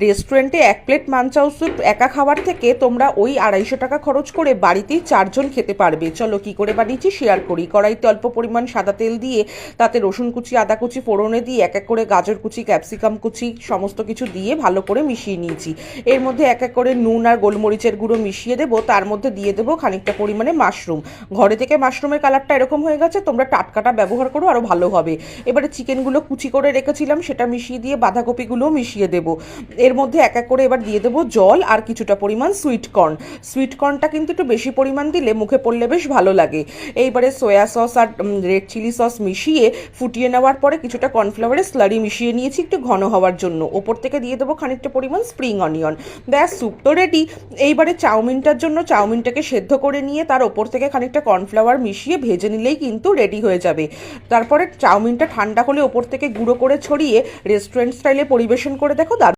রেস্টুরেন্টে এক plate manchow soup একা খাবার থেকে তোমরা ওই 250 টাকা খরচ করে বাড়িতেই 4 জন খেতে পারবে। চলো কি করে বানিয়েছি শেয়ার করি। কড়াইতে অল্প পরিমাণ সাদা তেল দিয়ে তাতে রসুন কুচি, আদা কুচি ফোড়নে দিয়ে এক এক করে গাজর কুচি, ক্যাপসিকাম কুচি সমস্ত কিছু দিয়ে ভালো করে মিশিয়ে নিয়েছি। এর মধ্যে এক এক করে নুন আর গোলমরিচের গুঁড়ো মিশিয়ে দেবো। তার মধ্যে দিয়ে দেবো খানিকটা পরিমাণে মাশরুম। ঘরে থেকে মাশরুমের কালারটা এরকম হয়ে গেছে, তোমরা টাটকাটা ব্যবহার করো আরও ভালো হবে। এবারে চিকেনগুলো কুচি করে রেখেছিলাম সেটা মিশিয়ে দিয়ে বাঁধাকপিগুলোও মিশিয়ে দেবো। এর মধ্যে এক এক করে এবার দিয়ে দেবো জল আর কিছুটা পরিমাণ সুইট কর্নটা কিন্তু একটু বেশি পরিমাণ দিলে মুখে পড়লে বেশ ভালো লাগে। এইবারে সয়া সস আর রেড চিলি সস মিশিয়ে ফুটিয়ে নেওয়ার পরে কিছুটা কর্নফ্লাওয়ারের স্লারি মিশিয়ে নিয়েছি একটু ঘন হওয়ার জন্য। ওপর থেকে দিয়ে দেবো খানিকটা পরিমাণ স্প্রিং অনিয়ন। ব্যাস, স্যুপ তো রেডি। এইবারে চাউমিনটার জন্য চাউমিনটাকে সেদ্ধ করে নিয়ে তার ওপর থেকে খানিকটা কর্নফ্লাওয়ার মিশিয়ে ভেজে নিলেই কিন্তু রেডি হয়ে যাবে। তারপরে চাউমিনটা ঠান্ডা হলে ওপর থেকে গুঁড়ো করে ছড়িয়ে রেস্টুরেন্ট স্টাইলে পরিবেশন করে দেখো।